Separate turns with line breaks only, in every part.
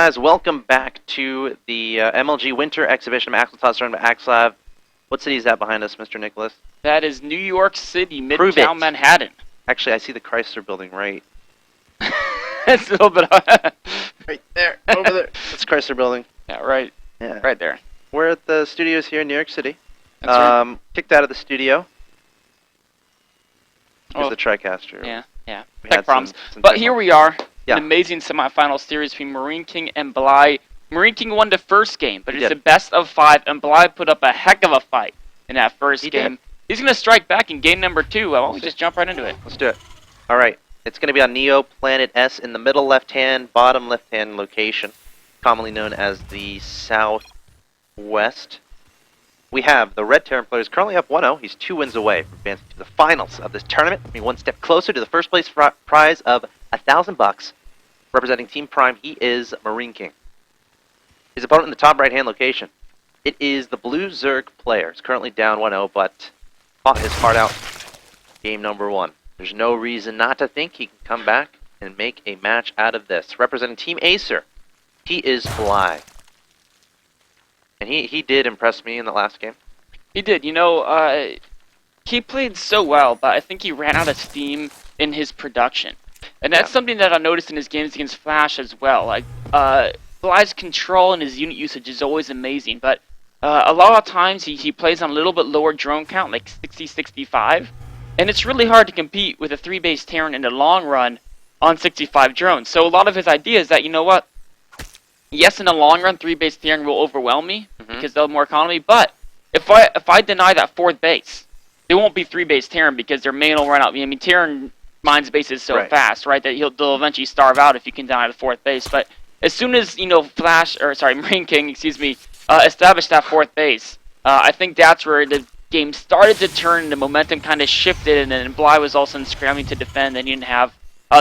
Guys, welcome back to the MLG Winter Exhibition. I'm axeltoss run by axslav. What city is that behind us, Mr. Nicholas?
That is New York City, Midtown Manhattan.
Actually, I see the Chrysler building right.
It's a little bit
right there, over there. That's Chrysler building.
Yeah, right.
Yeah.
Right there.
We're at the studios here in New York City.
That's right.
Kicked out of the studio. Here's
Oh.
the TriCaster.
Yeah.
We
Tech
had
problems.
some
But
tech
here
problems.
we are.
Yeah.
An amazing semifinal series between MarineKing and Bly. MarineKing won the first game, but
He
it's
did.
a best of 5, and Bly put up a heck of a fight in that first
He
game.
did.
He's going to strike back in game number 2. Why don't we just jump right into it?
Let's do it. All right. It's going to be on Neo Planet S in the middle left-hand, bottom left-hand location, commonly known as the Southwest. We have the Red Terran player is currently up 1-0. He's 2 wins away from advancing to the finals of this tournament. He's one step closer to the first place prize of $1,000. Representing Team Prime, he is MarineKing. His opponent in the top right-hand location, it is the Blue Zerg player. He's currently down 1-0, but fought his heart out. Game number 1. There's no reason not to think he can come back and make a match out of this. Representing Team Acer, he is Bly. And he did impress me in the last game.
He did. You know, he played so well, but I think he ran out of steam in his production. And that's something that I noticed in his games against Flash as well. Like, Bly's control and his unit usage is always amazing, but a lot of times he plays on a little bit lower drone count, like 60, 65, and it's really hard to compete with a 3-base Terran in the long run on 65 drones. So a lot of his idea is that, you know what, yes, in the long run, 3-base Terran will overwhelm me because they'll have more economy, but if I deny that 4th base, they won't be 3-base Terran because their main will run out. I mean, Terran mine's base is so fast, right, that they'll eventually starve out if you can deny the 4th base. But as soon as, you know, MarineKing, established that 4th base, I think that's where the game started to turn, the momentum kind of shifted, and then Bly was also scrambling to defend, and he didn't have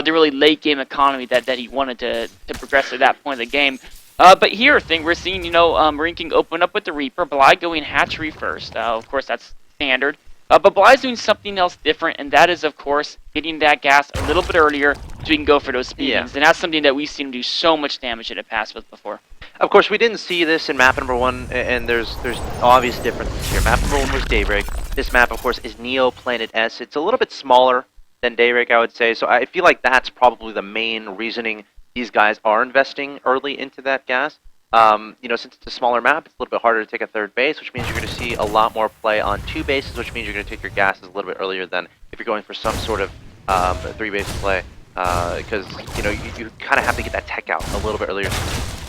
the really late game economy that he wanted to progress to that point of the game. But here, we're seeing, you know, MarineKing open up with the Reaper, Bly going hatchery first. Of course, that's standard. But Bly's doing something else different, and that is, of course, getting that gas a little bit earlier so we can go for those speedings. And that's something that we've seen him do so much damage in the past with before.
Of course, we didn't see this in map number 1, and there's obvious differences here. Map number 1 was Daybreak. This map, of course, is Neo Planet S. It's a little bit smaller than Daybreak, I would say, so I feel like that's probably the main reasoning these guys are investing early into that gas. You know, since it's a smaller map, it's a little bit harder to take a 3rd base, which means you're going to see a lot more play on 2 bases, which means you're going to take your gases a little bit earlier than if you're going for some sort of 3-base play. Because, you know, you kind of have to get that tech out a little bit earlier.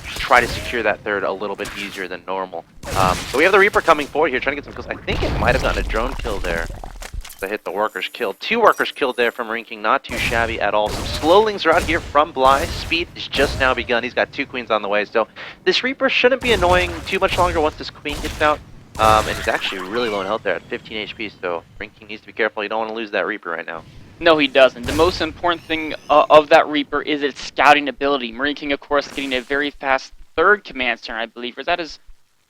Try to secure that 3rd a little bit easier than normal. So we have the Reaper coming forward here, trying to get some kills. I think it might have gotten a drone kill there. To hit the workers killed. 2 workers killed there from MarineKing, not too shabby at all. Some slowlings are out here from Bly. Speed is just now begun. He's got 2 queens on the way, so this Reaper shouldn't be annoying too much longer once this queen gets out. And he's actually really low in health there at 15 HP, so MarineKing needs to be careful. You don't want to lose that Reaper right now.
No, he doesn't. The most important thing of that Reaper is its scouting ability. MarineKing, of course, getting a very fast 3rd command turn, I believe. Or is that his...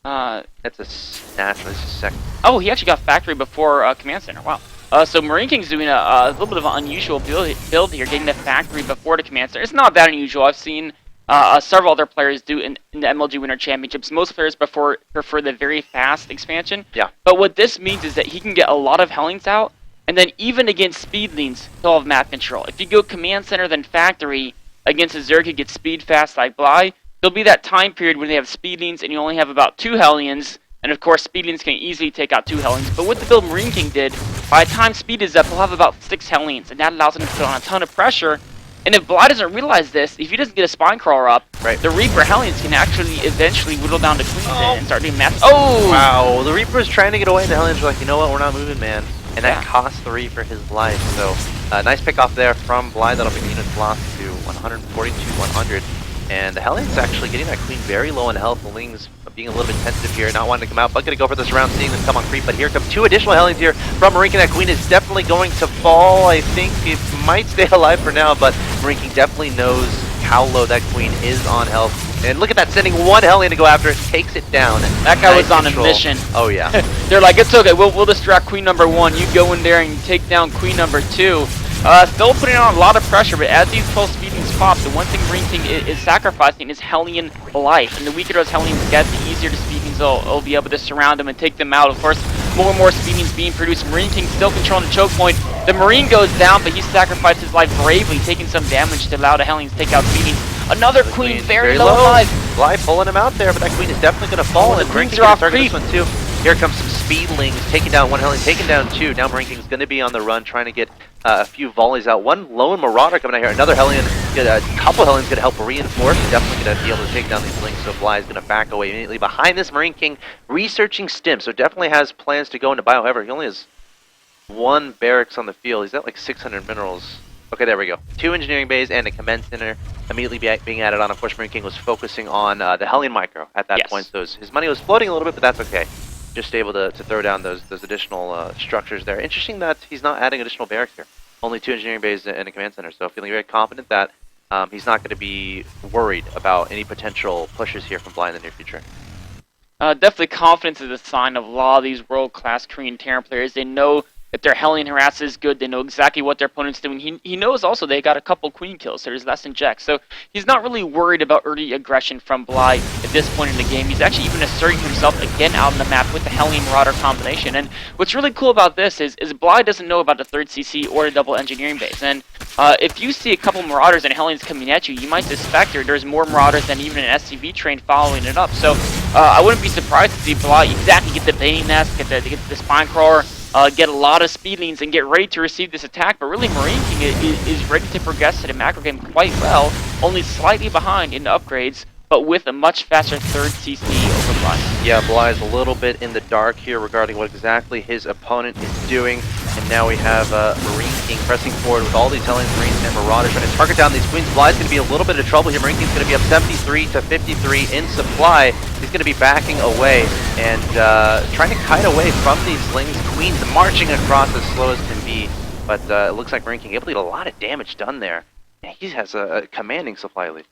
That's a natural. This is 2nd.
Oh, he actually got factory before command center. Wow. So MarineKing's doing a little bit of an unusual build here, getting the factory before the command center. It's not that unusual. I've seen several other players do in the MLG Winter Championships. Most players prefer the very fast expansion. Yeah. But what this means is that he can get a lot of Hellings out, and then even against speedlings, he'll have map control. If you go command center then factory against a Zerg who gets speed fast like Bly, there'll be that time period when they have speedlings and you only have about 2 Hellions. And of course, speedlings can easily take out 2 Hellions. But with the build MarineKing did, by the time speed is up, he'll have about 6 Hellions, and that allows him to put on a ton of pressure. And if Bly doesn't realize this, if he doesn't get a spine crawler up, the Reaper Hellions can actually eventually whittle down to queens and start doing mass. Oh!
Wow, the Reaper's trying to get away, and the Hellions are like, you know what, we're not moving, man. And that cost the Reaper his life. So, nice pick off there from Bly. That'll bring the units lost to 142, 100. And the Hellions actually getting that queen very low in health. The Lings being a little bit tentative here, not wanting to come out, but going to go for this round, seeing them come on creep. But here come 2 additional Hellions here from MarineKing. That queen is definitely going to fall. I think it might stay alive for now, but MarineKing definitely knows how low that queen is on health. And look at that, sending 1 Hellion to go after it, takes it down.
That guy was on a mission.
Oh yeah.
They're like, it's okay, we'll distract queen number 1. You go in there and take down queen number 2. Still putting on a lot of pressure, but as these 12 speedings things pop, the one thing MarineKing is sacrificing is Hellion life. And the weaker those Hellions get, the easier the Speedings will be able to surround them and take them out. Of course, more and more Speedings being produced. MarineKing still controlling the choke point. The Marine goes down, but he sacrificed his life bravely, taking some damage to allow the Hellions to take out Speedings. Another Queen very low alive.
Bly pulling him out there, but that Queen is definitely going to fall. And MarineKing
are off
target
creep.
this one too. Here comes some Speedlings, taking down one Hellion, taking down two. Now MarineKing's going to be on the run, trying to get a few volleys out. One lone Marauder coming out here. Another Hellion, a couple Hellions going to help reinforce. Definitely going to be able to take down these Lings, so Bly is going to back away immediately. Behind this, MarineKing researching stim, so definitely has plans to go into bio. However, he only has one barracks on the field. He's at like 600 minerals. Okay, there we go. 2 engineering bays and a command center immediately being added on. Of course, MarineKing was focusing on the Hellion Micro at that point, so his money was floating a little bit, but that's okay. Just able to throw down those additional structures there. Interesting that he's not adding additional barracks here. Only 2 engineering bays and a command center, so feeling very confident that he's not going to be worried about any potential pushes here from Bly in the near future.
Definitely confidence is a sign of a lot of these world-class Korean Terran players. They know if their Hellion harass is good, they know exactly what their opponent's doing. He knows also they got a couple Queen kills, so there's less inject. So he's not really worried about early aggression from Bly at this point in the game. He's actually even asserting himself again out on the map with the Hellion Marauder combination. And what's really cool about this is Bly doesn't know about the 3rd CC or the double engineering base. And if you see a couple Marauders and Hellions coming at you, you might suspect there's more Marauders than even an SCV train following it up. So I wouldn't be surprised to see Bly exactly get the Bane Nest, get the Spine Crawler, get a lot of Speedlings and get ready to receive this attack, but really MarineKing is ready to progress to the macro game quite well, only slightly behind in the upgrades, but with a much faster 3rd CC over Bly.
Yeah, Bly is a little bit in the dark here regarding what exactly his opponent is doing, and now we have MarineKing pressing forward with all these Hellions, Marines, and Marauders trying to target down these Queens. Bly's going to be a little bit of trouble here. MarineKing's going to be up 73 to 53 in supply. He's going to be backing away and trying to kite away from these Lings. Queens marching across as slow as can be, but it looks like MarineKing able to get a lot of damage done there. He has a commanding supply lead.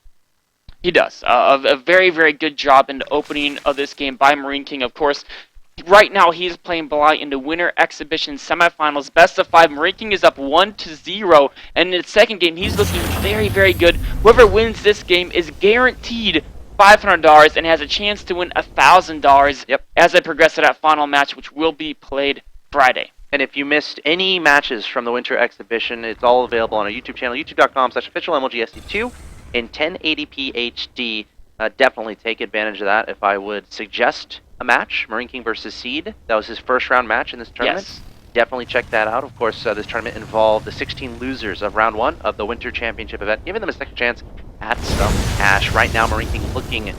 He does. A very, very good job in the opening of this game by MarineKing. Of course, right now he is playing Bly in the Winter Exhibition semifinals, best of 5. MarineKing is up 1-0, and in the second game he's looking very, very good. Whoever wins this game is guaranteed $500 and has a chance to win $1,000 as they progress to that final match, which will be played Friday.
And if you missed any matches from the Winter Exhibition, it's all available on our YouTube channel, youtube.com/officialmlgsc2 in 1080p HD. Definitely take advantage of that. If I would suggest a match, MarineKing versus Seed, that was his first round match in this tournament.
Yes.
Definitely check that out. Of course, this tournament involved the 16 losers of round 1 of the Winter Championship event, giving them a second chance at some cash. Right now, MarineKing looking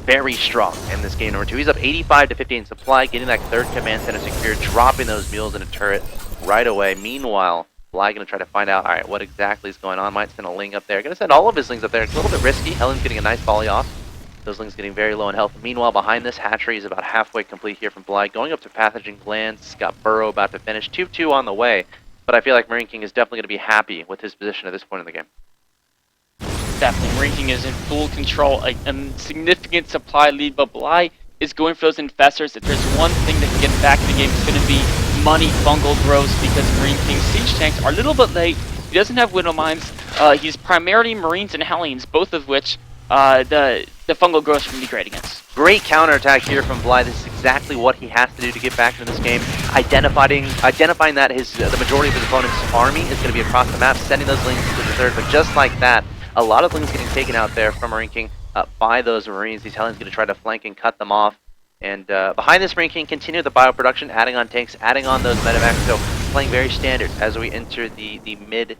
very strong in this game number 2. He's up 85 to 50 in supply, getting that 3rd command center secured, dropping those mules in a turret right away. Meanwhile, Bly going to try to find out, alright, what exactly is going on. Might send a Ling up there. Going to send all of his Lings up there. It's a little bit risky. Helen's getting a nice volley off. Those Lings getting very low in health. Meanwhile, behind this, hatchery is about halfway complete here from Bly. Going up to pathogen glands. Got Burrow about to finish. 2-2 on the way. But I feel like MarineKing is definitely going to be happy with his position at this point in the game.
Definitely, MarineKing is in full control. A significant supply lead, but Bly is going for those infestors. If there's one thing that can get back in the game, it's going to be money fungal growth, because MarineKing's siege tanks are a little bit late. He doesn't have widow mines. He's primarily Marines and Hellions, both of which the fungal growth can be great against.
Great counterattack here from Bly. This is exactly what he has to do to get back into this game. Identifying that the majority of his opponent's army is going to be across the map, sending those Lings into the 3rd. But just like that, a lot of Lings getting taken out there from MarineKing by those Marines. These Hellions going to try to flank and cut them off. And behind this, MarineKing continue the bioproduction, adding on tanks, adding on those medevacs. So playing very standard as we enter the mid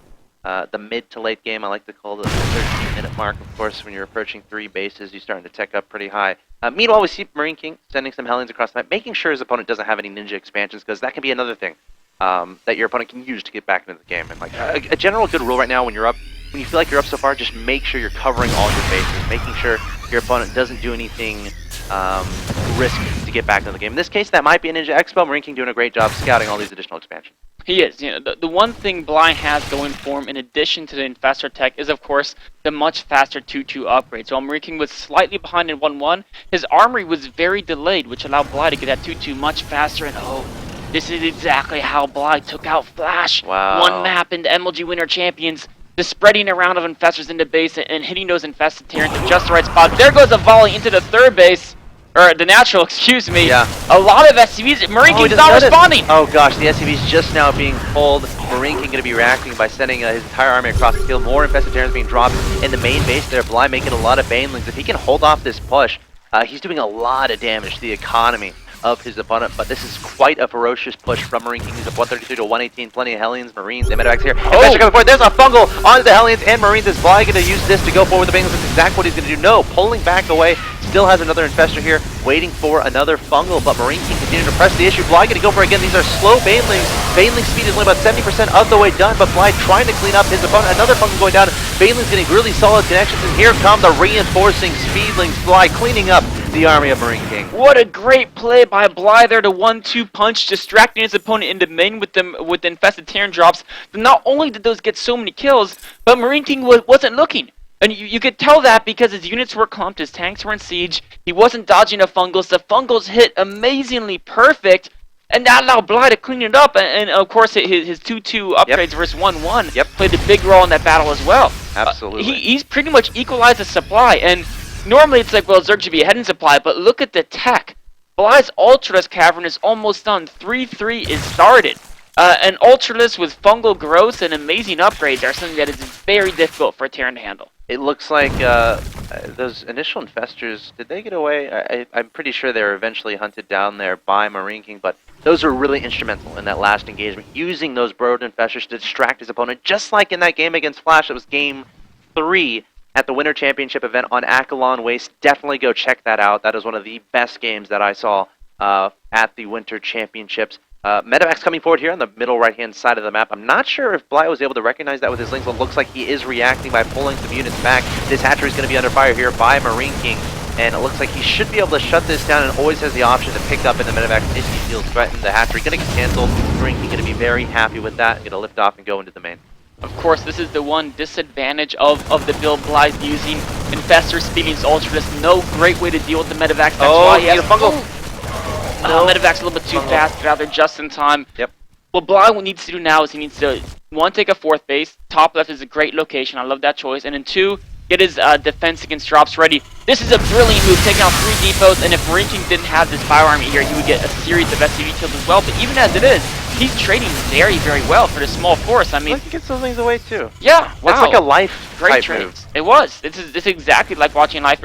to late game. I like to call the 13-minute mark. Of course, when you're approaching 3 bases, you're starting to tech up pretty high. Meanwhile, we see MarineKing sending some Hellions across the map, making sure his opponent doesn't have any ninja expansions, because that can be another thing that your opponent can use to get back into the game. And like a general good rule right now, when you feel like you're up so far, just make sure you're covering all your bases, making sure your opponent doesn't do anything risky to get back into the game. In this case, that might be a Ninja Expo. MarineKing doing a great job scouting all these additional expansions.
He is. You know, the one thing Bly has going for him, in addition to the infestor tech, is of course the much faster 2-2 upgrade. So while MarineKing was slightly behind in 1-1, his armory was very delayed, which allowed Bly to get that 2-2 much faster. And oh, this is exactly how Bly took out Flash.
Wow.
One map in the MLG Winter Champions. the spreading around of infestors into base and hitting those infested Terrans at just the right spot. There goes a volley into the third base. Or the natural, excuse me.
Yeah.
A lot of SCVs. MarineKing's not responding.
Oh gosh, the SCV's just now being pulled. MarineKing going to be reacting by sending his entire army across the field. More infested Terrans being dropped in the main base there. Bly making a lot of banelings. If he can hold off this push, he's doing a lot of damage to the economy of his opponent, but this is quite a ferocious push from MarineKing. He's up 133 to 118. Plenty of Hellions, Marines, and Medevacs here. Oh! Coming forward. There's a fungal onto the Hellions and Marines. Is Bly going to use this to go forward with the banelings? That's exactly what he's going to do. No, pulling back away. Still has another infestor here, waiting for another fungal, but MarineKing continuing to press the issue. Bly going to go for it again. These are slow banelings. Baneling speed is only about 70% of the way done, but Bly trying to clean up his opponent. Another fungal going down. Baneling's getting really solid connections, and here come the reinforcing speedlings. Bly cleaning up the army of MarineKing.
What a great play by Bly there to 1-2 punch, distracting his opponent into main with the infested Terran drops. But not only did those get so many kills, but MarineKing wasn't looking. And you could tell that because his units were clumped, his tanks were in siege, he wasn't dodging the fungals. The fungals hit amazingly perfect, and that allowed Bly to clean it up. And of course, his 2-2 upgrades versus 1-1 played a big role in that battle as well.
Absolutely.
He's pretty much equalized the supply, and normally it's like, well, Zerg should be ahead in supply, but look at the tech. Bly's Ultralisk Cavern is almost done. 3-3 is started. An Ultralisk with fungal growth and amazing upgrades are something that is very difficult for a Terran to handle.
It looks like those initial infestors, did they get away? I'm pretty sure they were eventually hunted down there by MarineKing, but those are really instrumental in that last engagement, using those brood infestors to distract his opponent, just like in that game against Flash. It was game 3 at the Winter Championship event on Akalon Waste. Definitely go check that out. That is one of the best games that I saw at the Winter Championships. Medevacs coming forward here on the middle right-hand side of the map. I'm not sure if Bly was able to recognize that with his links, but it looks like he is reacting by pulling some units back. This hatchery is going to be under fire here by MarineKing, and it looks like he should be able to shut this down and always has the option to pick up in the Medevacs if he feels threatened. The hatchery going to get canceled. MarineKing going to be very happy with that, going to lift off and go into the main.
Of course, this is the one disadvantage of the build Bly's using. Infestor speeding is Ultralisk. No great way to deal with the Medevacs. That's why he has
a fungal.
Medevac's a little bit too fast, get out there just in time.
Yep.
What Bly needs to do now is he needs to, 1, take a 4th base. Top left is a great location. I love that choice. And then 2, get his defense against drops ready. This is a brilliant move, taking out 3 depots. And if MarineKing didn't have this fire army here, he would get a series of SCV kills as well. But even as it is, he's trading very, very well for the small force. I mean,
he gets those things away too.
Yeah, wow.
That's like a life
great
type
trades.
move.
It was. This is exactly like watching life.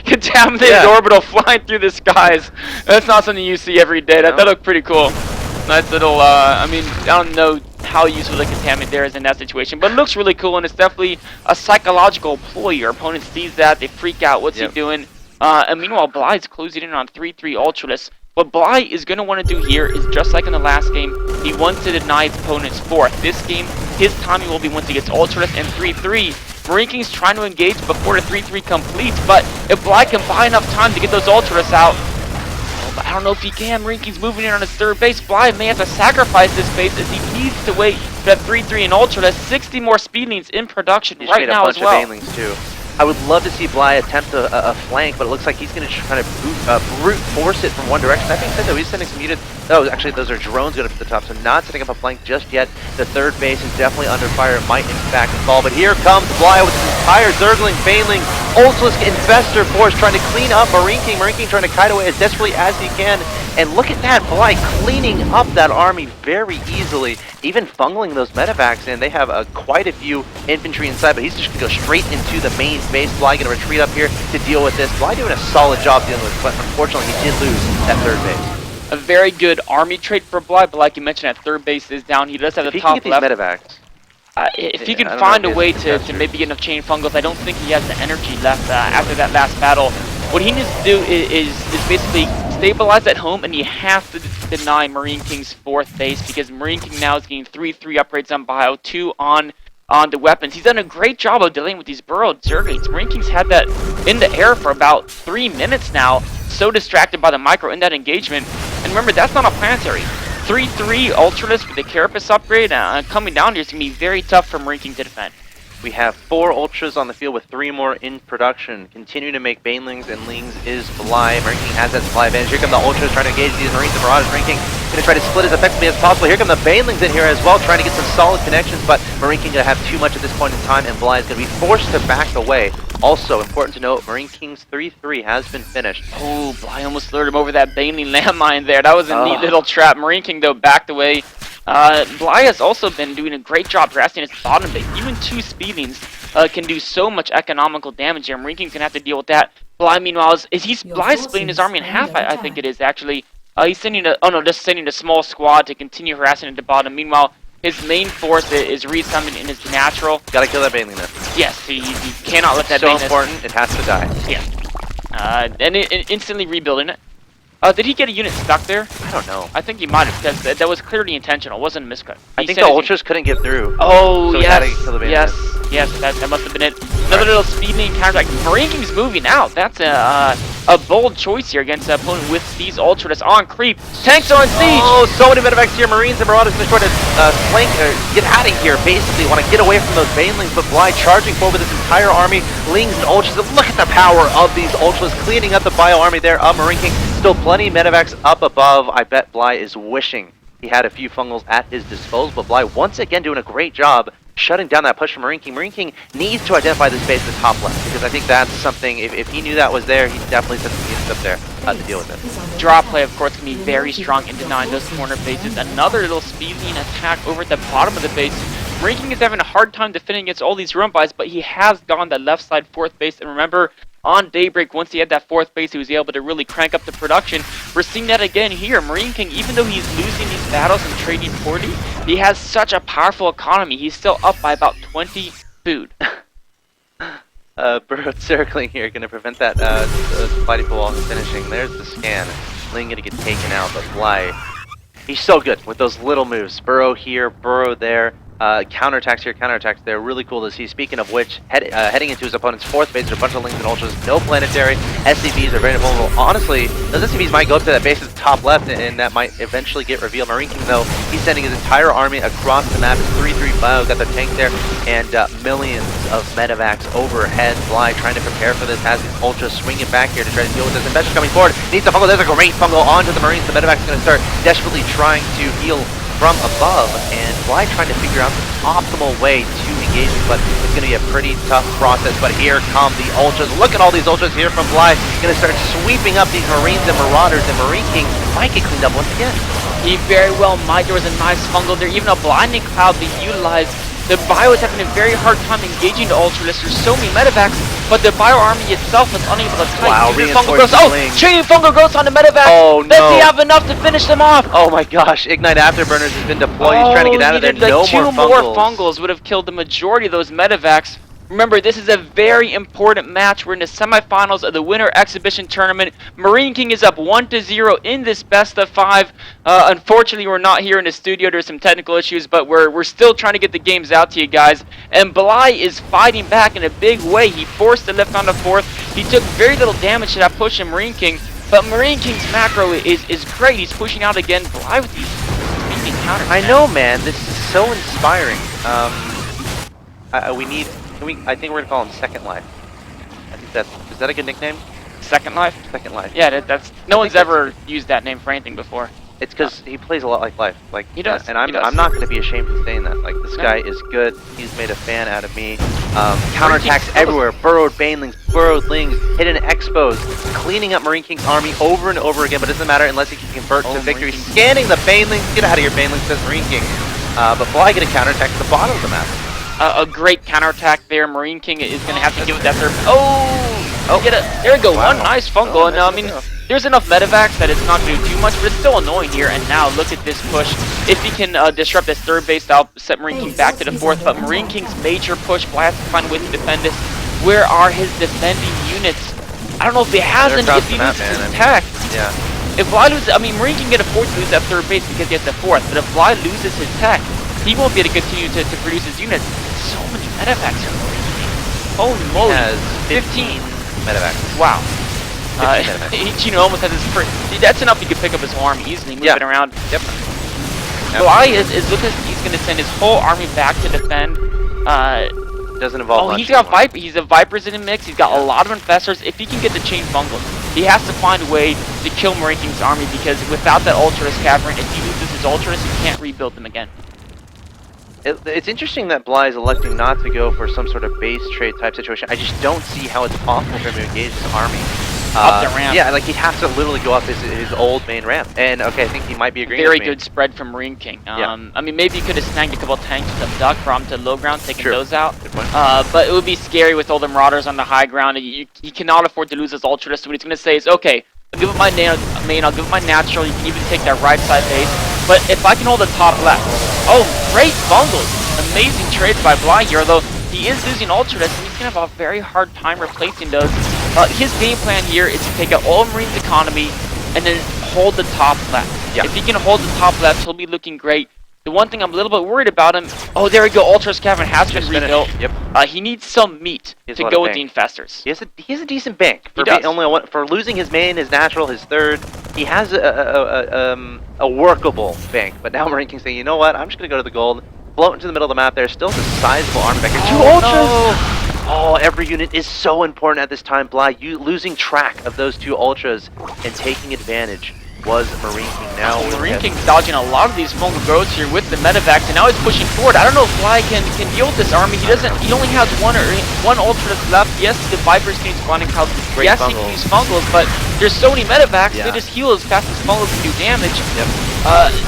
Contaminated orbital flying through the skies. That's not something you see every day. That looked pretty cool. Nice little. I mean, I don't know how useful the contaminant there is in that situation, but it looks really cool, and it's definitely a psychological ploy. Your opponent sees that, they freak out. What's he doing? And meanwhile, Bly's closing in on 3-3 Ultralisk. What Bly is going to want to do here is just like in the last game, he wants to deny his opponent's 4th. This game, his timing will be once he gets Ultralisk and 3-3. MarineKing's trying to engage before the 3-3 completes, but if Bly can buy enough time to get those Ultralisks out, I don't know if he can. MarineKing's moving in on his 3rd base. Bly may have to sacrifice this base as he needs to wait for that 3-3 and Ultralisk. 60 more speedlings in production right now as well.
He's made a bunch of banelings too. I would love to see Bly attempt a flank, but it looks like he's going to kind of brute force it from one direction. That being said, though, he's sending some units. Oh, actually, those are drones going up to the top, so not setting up a flank just yet. The 3rd base is definitely under fire. It might, in fact, fall. But here comes Bly with his entire Zergling, Baneling, Ultralisk Infestor force trying to clean up MarineKing. MarineKing trying to kite away as desperately as he can. And look at that, Bly cleaning up that army very easily, even fungling those Medevacs in. They have quite a few infantry inside, but he's just going to go straight into the main base. Bly going to retreat up here to deal with this. Bly doing a solid job dealing with it, but unfortunately he did lose that 3rd base.
A very good army trait for Bly, but like you mentioned, that 3rd base is down. He does have the top left.
Medevacs.
If he can find a way to maybe get enough chain fungals, I don't think he has the energy left after that last battle. What he needs to do is basically stabilize at home, and you have to deny MarineKing's 4th base because MarineKing now is getting 3-3 upgrades on bio, 2 on the weapons. He's done a great job of dealing with these burrowed Zergates. MarineKing's had that in the air for about 3 minutes now, so distracted by the micro in that engagement. And remember, that's not a planetary. 3-3 Ultralisk with the Carapace upgrade coming down here is going to be very tough for MarineKing to defend.
We have 4 Ultras on the field with 3 more in production. Continue to make Banelings and Lings is Bly. MarineKing has that supply advantage. Here come the Ultras trying to engage these Marines and Marauders. MarineKing going to try to split as effectively as possible. Here come the Banelings in here as well, trying to get some solid connections, but MarineKing going to have too much at this point in time, and Bly is going to be forced to back away. Also, important to note, MarineKing's 3-3 has been finished.
Oh, Bly almost lured him over that Baneling landmine there. That was a neat little trap. MarineKing, though, backed away. Bly has also been doing a great job harassing his bottom base. Even 2 Speedlings can do so much economical damage here. MarineKing's gonna have to deal with that. Bly, meanwhile, Bly's splitting his army in half, I think it is, actually. He's sending just sending a small squad to continue harassing at the bottom. Meanwhile, his main force is resummoned in his natural.
Gotta kill that Baneling then.
Yes, he cannot let that
so
Baneling.
important, it has to die.
Yeah. And instantly rebuilding it. Did he get a unit stuck there?
I don't know.
I think he might have, because that was clearly intentional. It wasn't a miscut.
I think the Ultras couldn't get through.
Oh,
so
yes, that must have been it. Another little speeding counterattack. MarineKing's moving out. That's a bold choice here against an opponent with these Ultras on creep. Tanks are on siege!
Oh, so many medevacs here. Marines and Marauders going to try to flank, get out of here, basically. Want to get away from those Banelings, but Bly charging forward with this entire army. Lings and Ultras. Look at the power of these Ultras cleaning up the bio army there of MarineKing. Still plenty of medevacs up above. I bet Bly is wishing he had a few fungals at his disposal, but Bly once again doing a great job shutting down that push from MarineKing. MarineKing needs to identify the space at the top left, because I think that's something, if he knew that was there, he definitely set some units up there to deal with it.
Draw play, of course, can be very strong in denying those corner bases. Another little speeding attack over at the bottom of the base. MarineKing is having a hard time defending against all these run buys, but he has gone the left side 4th base, and remember, on Daybreak, once he had that 4th base, he was able to really crank up the production. We're seeing that again here. MarineKing, even though he's losing these battles and trading 40, he has such a powerful economy. He's still up by about 20 food.
Burrow circling here, going to prevent that supply depot wall from finishing. There's the scan. Ling going to get taken out, but Bly, he's so good with those little moves. Burrow here, Burrow there. Counterattacks here, counterattacks there. Really cool to see. Speaking of which, heading into his opponent's 4th base, there's a bunch of Lings and Ultras. No planetary. SCVs are very vulnerable. Honestly, those SCVs might go up to that base at the top left, and that might eventually get revealed. MarineKing, though, he's sending his entire army across the map. It's 3-3 bio, got the tank there, and millions of medevacs overhead. Bly trying to prepare for this, has his Ultras swinging back here to try to deal with this. Investor coming forward, needs a fungal. There's a great fungal onto the Marines. The medevac's going to start desperately trying to heal from above, and Bly trying to figure out the optimal way to engage it, but it's going to be a pretty tough process. But here come the Ultras. Look at all these Ultras here from Bly. Going to start sweeping up these Marines and Marauders, and MarineKing might get cleaned up once again.
He very well might. There was a nice fungal there, even a blinding cloud being utilized. The bio is having a very hard time engaging the Ultras. There's so many medevacs, but the bio army itself is unable to fight.
Wow,
Chain fungal growth on the medevacs.
Oh no!
Does he have enough to finish them off?
Oh my gosh! Ignite Afterburners has been deployed. He's trying to get out of there.
Like
no
two
more
more fungals would have killed the majority of those medevacs. Remember, this is a very important match. We're in the semifinals of the Winter Exhibition Tournament. MarineKing is up 1-0 in this best of 5. Unfortunately, we're not here in the studio. There's some technical issues, but we're still trying to get the games out to you guys. And Bly is fighting back in a big way. He forced the lift on the 4th. He took very little damage to that push in MarineKing, but MarineKing's macro is great. He's pushing out again. Bly with these speeding counters.
I know, man. This is so inspiring. I think we're gonna call him Second Life. I think is that a good nickname?
Second Life?
Second Life.
Yeah, that's no one's ever used that name for anything before.
It's because he plays a lot like Life. Like
he does.
And I'm not gonna be ashamed of saying that. Like this guy is good. He's made a fan out of me. Counterattacks everywhere. Burrowed Banelings, burrowed Lings, hidden Expos, cleaning up MarineKing's army over and over again. But it doesn't matter unless he can convert to victory. Scanning the Banelings. Get out of here, Banelings, says MarineKing. But Bly get a counterattack to the bottom of the map.
A great counterattack there. MarineKing is going to have to give it that third. There we go.
Wow.
One nice fungal. And I mean, there's enough medevacs that it's not going to do too much, but it's still annoying here. And now look at this push. If he can disrupt this 3rd base, that'll set MarineKing back to the 4th. But MarineKing's major push, Bly has to find a way to defend this. Where are his defending units? I don't know if he has any. If he loses his tech.
Yeah.
If Bly loses, I mean, MarineKing can afford to lose that 3rd base because he has the 4th. But if Bly loses his tech, he won't be able to continue to produce his units. So many medevacs here. Holy moly.
He has 15 medevacs.
Wow.
15 medevacs.
Each unit almost has his first. That's enough he can pick up his whole army easily, move it around.
Yep.
Bly is looking, he's going to send his whole army back to defend.
doesn't involve much
he's got
anymore.
He's a Vipers in the mix. He's got a lot of Infestors. If he can get the chain fungals, he has to find a way to kill MarineKing's army, because without that Ultras Cavern, if he loses his Ultras, he can't rebuild them again.
It's interesting that Bly is electing not to go for some sort of base trade type situation. I just don't see how it's possible for him to engage his army.
Up the ramp.
Yeah, like he'd have to literally go up his old main ramp. And okay, I think he might be agreeing
Very
with me.
good spread from MarineKing.
Yeah.
I mean, maybe he could have snagged a couple tanks with a duck, brought him to low ground, taking those out.
Good point.
But it would be scary with all the Marauders on the high ground. He cannot afford to lose his Ultras, so what he's going to say is, okay, I'll give him my main, I'll give him my natural, you can even take that right side base. But if I can hold the top left, oh, great bungles. Amazing trades by Bly here, though he is losing Ultras, and he's going to have a very hard time replacing those. His game plan here is to take out all Marine's economy and then hold the top left.
Yeah.
If he can hold the top left, he'll be looking great. The one thing I'm a little bit worried about him, oh, there we go, Ultras Cavern has been rebuilt.
Yep.
He needs some meat to go with the Infestors.
He has a decent bank.
He does.
For losing his main, his natural, his third, he has a workable bank. But now MarineKing's saying, you know what, I'm just going to go to the gold, float into the middle of the map there, still a sizable army back here. 2 Ultras!
No.
Oh, every unit is so important at this time, Bly. You losing track of those 2 Ultras and taking advantage was MarineKing. Now
MarineKing's dodging a lot of these fungal growths here with the Medivacs, and now he's pushing forward. I don't know if Bly can deal with this army. He only has one Ultras left. Yes, the Vipers can use spawning piles. Yes, he can use fungals, but there's so many Medivacs, they just heal as fast as fungals can do damage.
Yep.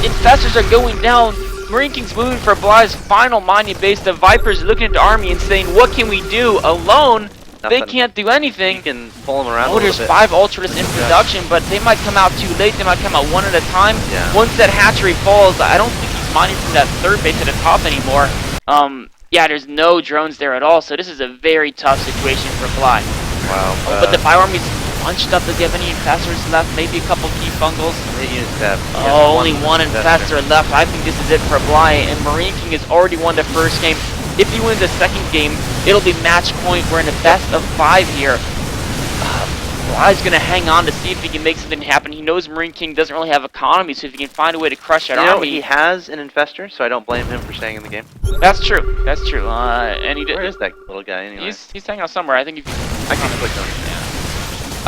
Infestors are going down. MarineKing's moving for Bly's final mining base. The Vipers are looking at the army and saying, what can we do? Alone, they can't do anything.
You can pull them around a
Oh,
little
there's
bit.
5 Ultras in production, but they might come out too late. They might come out one at a time.
Yeah.
Once that hatchery falls, I don't think he's mining from that third base at the top anymore. Yeah, there's no drones there at all, so this is a very tough situation for Bly.
Wow.
But the Fire Army's bunched up. Does he have any Infestors left? Maybe a couple key fungals. Oh, only one Infestor left. I think this is it for Bly, and MarineKing has already won the first game. If he wins the second game, it'll be match point. We're in a best of 5 here. Bly's going to hang on to see if he can make something happen. He knows MarineKing doesn't really have economy, so if he can find a way to crush that army...
he has an Infestor, so I don't blame him for staying in the game.
That's true. That's true. And he did.
Where is that little guy anyway?
He's hanging out somewhere. I think if you...
I can click on him.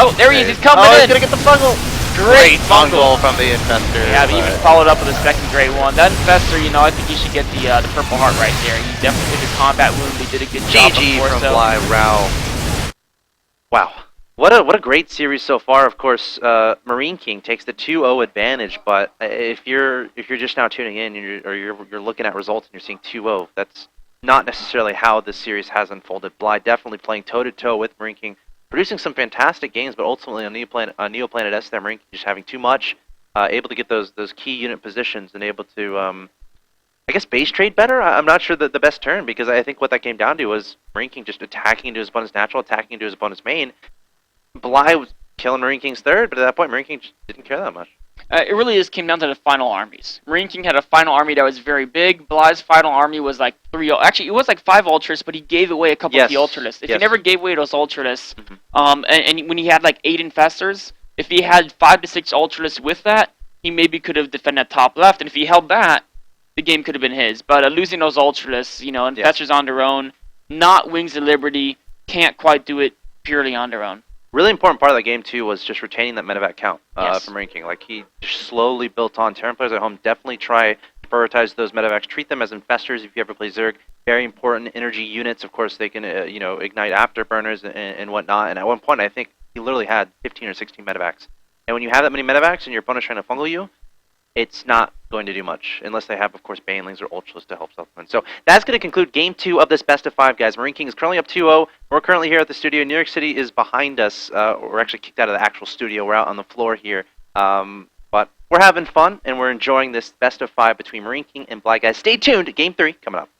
Oh, there he is. He's coming in.
He's going to get the fungal. Great fungal from the Infestor.
Yeah, but even followed up with a second great one. That Infestor, you know, I think he should get the Purple Heart right there. He definitely did the combat wound. He did a good job
GG
before,
from
so.
Bly. Wow. What a great series so far. Of course, MarineKing takes the 2-0 advantage, but if you're just now tuning in and you're looking at results and you're seeing 2-0, that's not necessarily how this series has unfolded. Bly definitely playing toe-to-toe with MarineKing, producing some fantastic games, but ultimately on Neoplanet S, there MarineKing just having too much, able to get those key unit positions and able to, I guess, base trade better. I'm not sure the best term, because I think what that came down to was MarineKing just attacking into his opponent's natural, attacking into his opponent's main. Bly was killing MarineKing's third, but at that point, MarineKing just didn't care that much.
It really just came down to the final armies. MarineKing had a final army that was very big. Bly's final army was like 3... Actually, it was like 5 Ultras, but he gave away a couple of the Ultras. If he never gave away those Ultras, and when he had like 8 Infestors, if he had 5 to 6 Ultras with that, he maybe could have defended top left. And if he held that, the game could have been his. But losing those Ultras, you know, Infestors on their own, not Wings of Liberty, can't quite do it purely on their own.
Really important part of that game, too, was just retaining that medevac count from MarineKing. Like, he slowly built on. Terran players at home definitely try to prioritize those medevacs. Treat them as infestors if you ever play Zerg. Very important energy units. Of course, they can, you know, ignite afterburners and whatnot. And at one point, I think he literally had 15 or 16 medevacs. And when you have that many medevacs and your opponent's trying to fungal you, it's not going to do much, unless they have, of course, Banelings or Ultras to help self-win. So that's going to conclude Game 2 of this Best of 5, guys. MarineKing is currently up 2-0. We're currently here at the studio. New York City is behind us. We're actually kicked out of the actual studio. We're out on the floor here. But we're having fun, and we're enjoying this Best of 5 between MarineKing and Bly, guys. Stay tuned. Game 3 coming up.